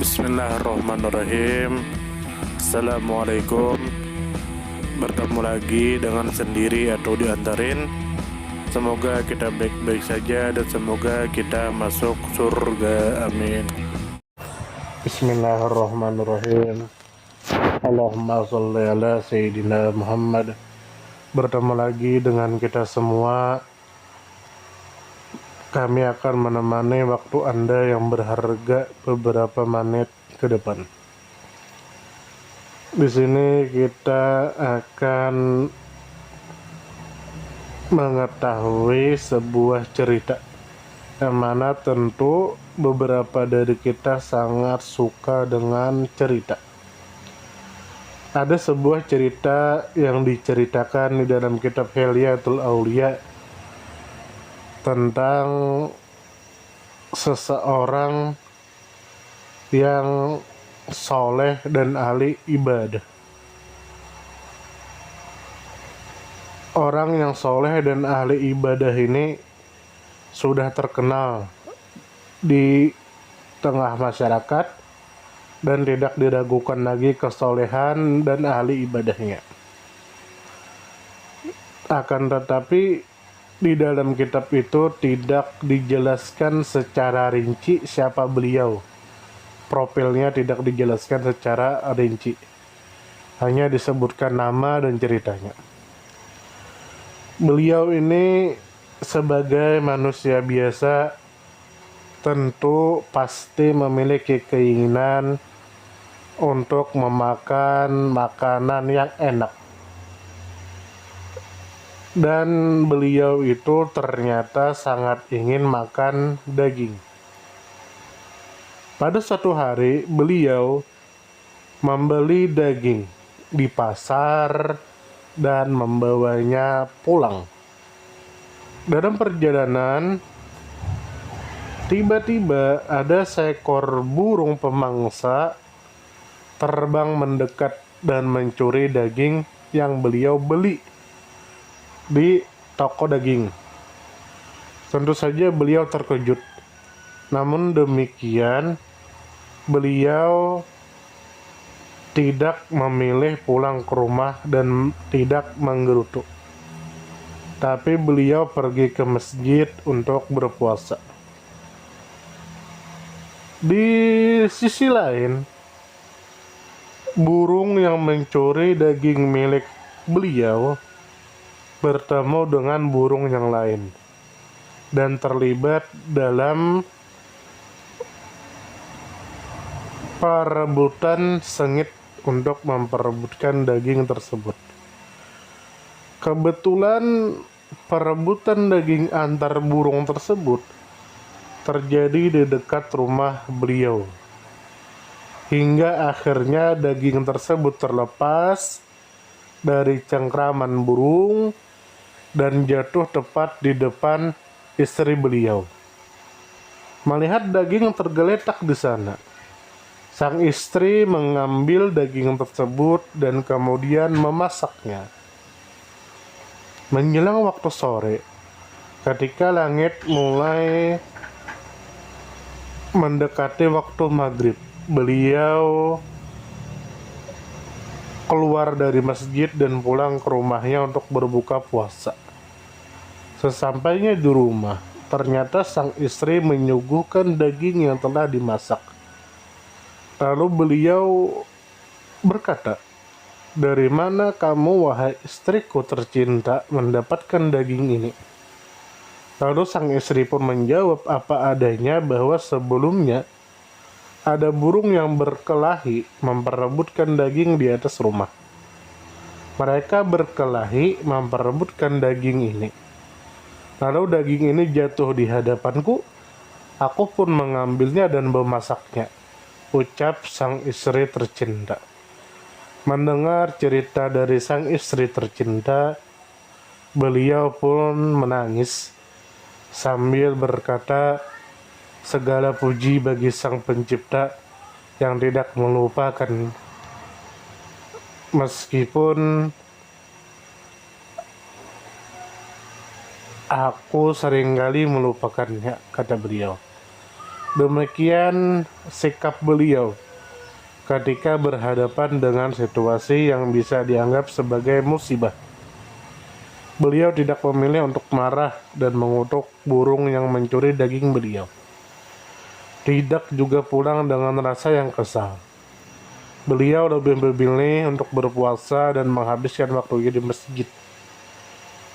Bismillahirrahmanirrahim. Assalamualaikum. Bertemu lagi dengan sendiri atau diantarin. Semoga kita baik-baik saja dan semoga kita masuk surga. Amin. Bismillahirrahmanirrahim. Allahumma sholli ala Sayyidina Muhammad. Bertemu lagi dengan kita semua. Kami akan menemani waktu Anda yang berharga beberapa menit ke depan. Di sini kita akan mengetahui sebuah cerita yang mana tentu beberapa dari kita sangat suka dengan cerita. Ada sebuah cerita yang diceritakan di dalam kitab Hilyatul Aulia tentang seseorang yang soleh dan ahli ibadah. Orang yang soleh dan ahli ibadah ini sudah terkenal di tengah masyarakat dan tidak diragukan lagi kesolehan dan ahli ibadahnya. Akan tetapi di dalam kitab itu tidak dijelaskan secara rinci siapa beliau. Profilnya tidak dijelaskan secara rinci. Hanya disebutkan nama dan ceritanya. Beliau ini sebagai manusia biasa tentu pasti memiliki keinginan untuk memakan makanan yang enak. Dan beliau itu ternyata sangat ingin makan daging. Pada suatu hari beliau membeli daging di pasar dan membawanya pulang. Dalam perjalanan, tiba-tiba ada seekor burung pemangsa terbang mendekat dan mencuri daging yang beliau beli di toko daging. Tentu saja beliau terkejut. Namun demikian, beliau tidak memilih pulang ke rumah dan tidak menggerutu. Tapi beliau pergi ke masjid untuk berpuasa. Di sisi lain, burung yang mencuri daging milik beliau bertemu dengan burung yang lain dan terlibat dalam perebutan sengit untuk memperebutkan daging tersebut. Kebetulan perebutan daging antar burung tersebut terjadi di dekat rumah beliau, hingga akhirnya daging tersebut terlepas dari cengkraman burung dan jatuh tepat di depan istri beliau. Melihat daging tergeletak di sana, sang istri mengambil daging tersebut dan kemudian memasaknya. Menjelang waktu sore, ketika langit mulai mendekati waktu maghrib, beliau keluar dari masjid dan pulang ke rumahnya untuk berbuka puasa. Sesampainya di rumah, ternyata sang istri menyuguhkan daging yang telah dimasak. Lalu beliau berkata, "Dari mana kamu, wahai istriku tercinta, mendapatkan daging ini?" Lalu sang istri pun menjawab apa adanya bahwa sebelumnya ada burung yang berkelahi memperebutkan daging di atas rumah. Mereka berkelahi memperebutkan daging ini. Lalu daging ini jatuh di hadapanku, aku pun mengambilnya dan memasaknya, ucap sang istri tercinta. Mendengar cerita dari sang istri tercinta, beliau pun menangis sambil berkata, "Segala puji bagi Sang Pencipta yang tidak melupakan, meskipun aku seringkali melupakannya," kata beliau. Demikian sikap beliau ketika berhadapan dengan situasi yang bisa dianggap sebagai musibah. Beliau tidak memilih untuk marah dan mengutuk burung yang mencuri daging beliau. Tidak juga pulang dengan rasa yang kesal. Beliau lebih memilih untuk berpuasa dan menghabiskan waktunya di masjid.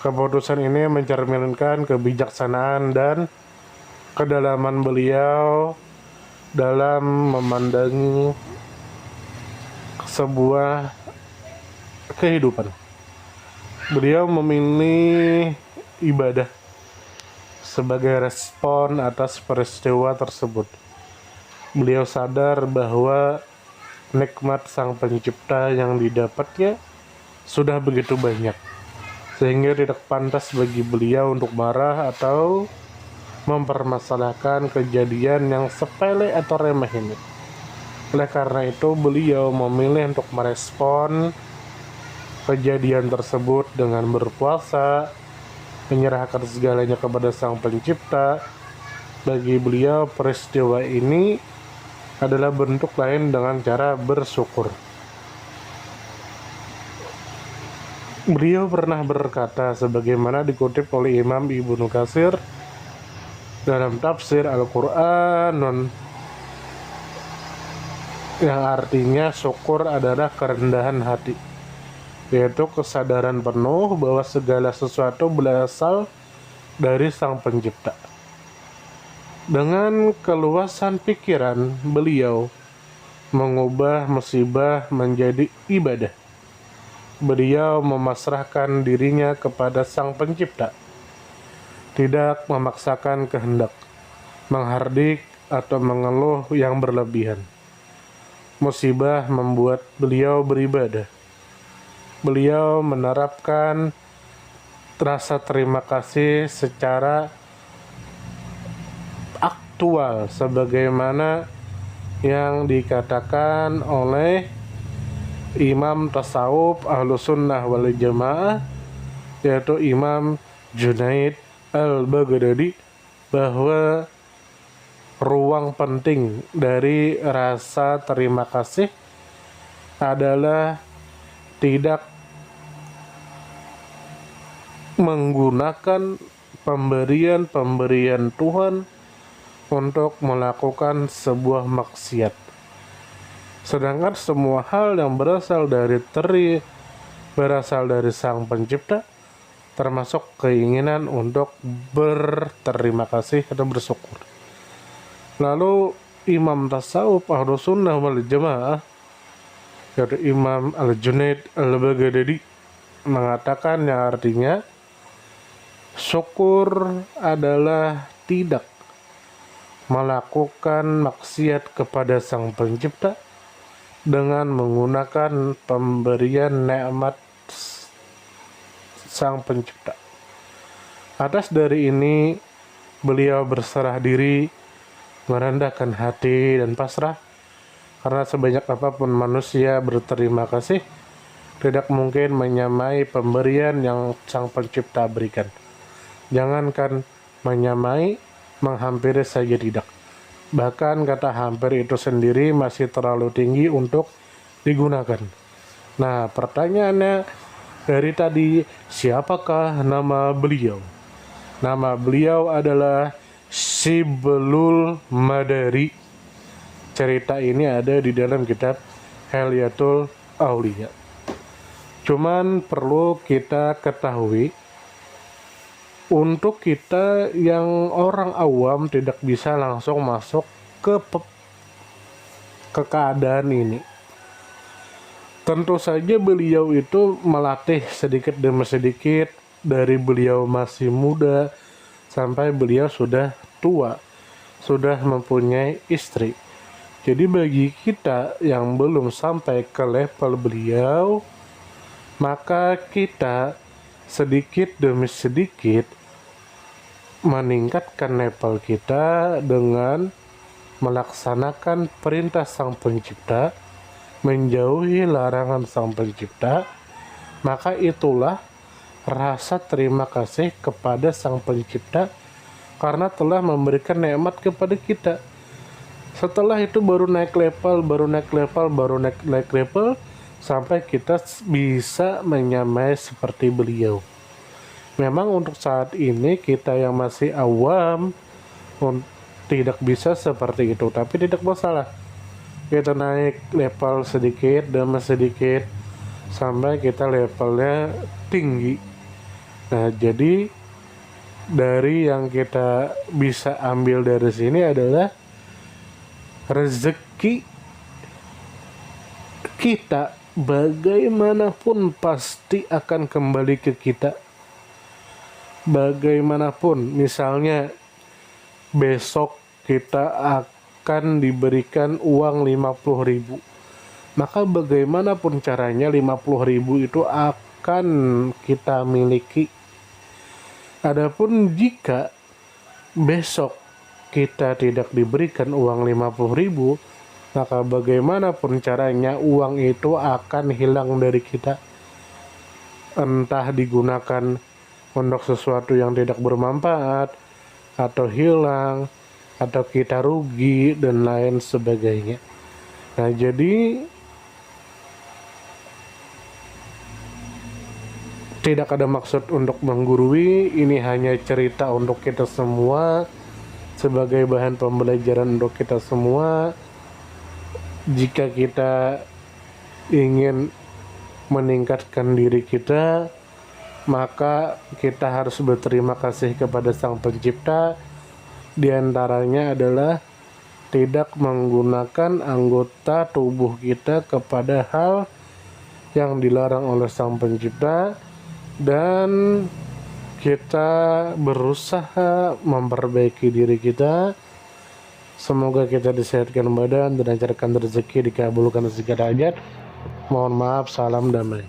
Keputusan ini mencerminkan kebijaksanaan dan kedalaman beliau dalam memandangi sebuah kehidupan. Beliau memilih ibadah sebagai respon atas peristiwa tersebut. Beliau sadar bahwa nikmat Sang Pencipta yang didapatnya sudah begitu banyak, sehingga tidak pantas bagi beliau untuk marah atau mempermasalahkan kejadian yang sepele atau remeh ini. Oleh karena itu, beliau memilih untuk merespon kejadian tersebut dengan berpuasa, menyerahkan segalanya kepada Sang Pencipta. Bagi beliau, peristiwa ini adalah bentuk lain dengan cara bersyukur. Beliau pernah berkata sebagaimana dikutip oleh Imam Ibnu Katsir dalam tafsir Al-Qur'an, yang artinya syukur adalah kerendahan hati, yaitu kesadaran penuh bahwa segala sesuatu berasal dari Sang Pencipta. Dengan keluasan pikiran, beliau mengubah musibah menjadi ibadah. Beliau memasrahkan dirinya kepada Sang Pencipta, tidak memaksakan kehendak, menghardik atau mengeluh yang berlebihan. Musibah membuat beliau beribadah. Beliau menerapkan rasa terima kasih secara aktual sebagaimana yang dikatakan oleh Imam Tasawuf Ahlussunnah wal Jamaah, yaitu Imam Junaid Al-Baghdadi, bahwa ruang penting dari rasa terima kasih adalah tidak menggunakan pemberian Tuhan untuk melakukan sebuah maksiat. Sedangkan semua hal yang berasal dari Sang Pencipta, termasuk keinginan untuk berterima kasih atau bersyukur. Lalu Imam Tasawuf Ahlussunnah wal Jamaah, yaitu Imam Al-Junaid Al-Baghdadi, mengatakan yang artinya syukur adalah tidak melakukan maksiat kepada Sang Pencipta dengan menggunakan pemberian nikmat Sang Pencipta. Atas dari ini, beliau berserah diri, merendahkan hati dan pasrah, karena sebanyak apapun manusia berterima kasih, tidak mungkin menyamai pemberian yang Sang Pencipta berikan. Jangankan menyamai, menghampiri saja tidak. Bahkan kata hampir itu sendiri masih terlalu tinggi untuk digunakan. Nah, pertanyaannya dari tadi, siapakah nama beliau? Nama beliau adalah Shiblul Madari. Cerita ini ada di dalam kitab Hilyatul Auliya. Cuman perlu kita ketahui, untuk kita yang orang awam tidak bisa langsung masuk ke keadaan ini. Tentu saja beliau itu melatih sedikit demi sedikit dari beliau masih muda sampai beliau sudah tua, sudah mempunyai istri. Jadi bagi kita yang belum sampai ke level beliau, maka kita sedikit demi sedikit meningkatkan level kita dengan melaksanakan perintah Sang Pencipta, menjauhi larangan Sang Pencipta. Maka itulah rasa terima kasih kepada Sang Pencipta karena telah memberikan nikmat kepada kita. Setelah itu baru naik level, sampai kita bisa menyamai seperti beliau. Memang untuk saat ini kita yang masih awam tidak bisa seperti itu, tapi tidak masalah. Kita naik level sedikit demi sedikit sampai kita levelnya tinggi. Nah, jadi dari yang kita bisa ambil dari sini adalah rezeki kita bagaimanapun pasti akan kembali ke kita. Bagaimanapun, misalnya besok kita akan diberikan uang 50.000, maka bagaimanapun caranya 50.000 itu akan kita miliki. Adapun jika besok kita tidak diberikan uang 50.000, maka bagaimanapun caranya uang itu akan hilang dari kita. Entah digunakan untuk sesuatu yang tidak bermanfaat, atau hilang, atau kita rugi, dan lain sebagainya. Nah, jadi tidak ada maksud untuk menggurui, ini hanya cerita untuk kita semua, sebagai bahan pembelajaran untuk kita semua. Jika kita ingin meningkatkan diri kita, maka kita harus berterima kasih kepada Sang Pencipta. Di antaranya adalah tidak menggunakan anggota tubuh kita kepada hal yang dilarang oleh Sang Pencipta, dan kita berusaha memperbaiki diri kita. Semoga kita disehatkan badan, dilancarkan rezeki, dikabulkan segala hajat. Mohon maaf, salam damai.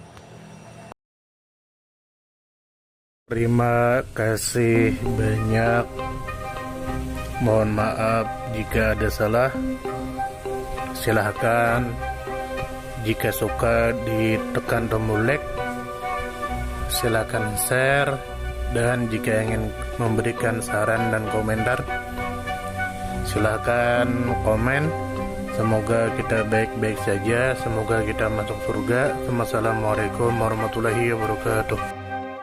Terima kasih banyak. Mohon maaf jika ada salah. Silahkan jika suka ditekan tombol like, silahkan share, dan jika ingin memberikan saran dan komentar, silahkan komen. Semoga kita baik-baik saja, semoga kita masuk surga. Wassalamualaikum warahmatullahi wabarakatuh.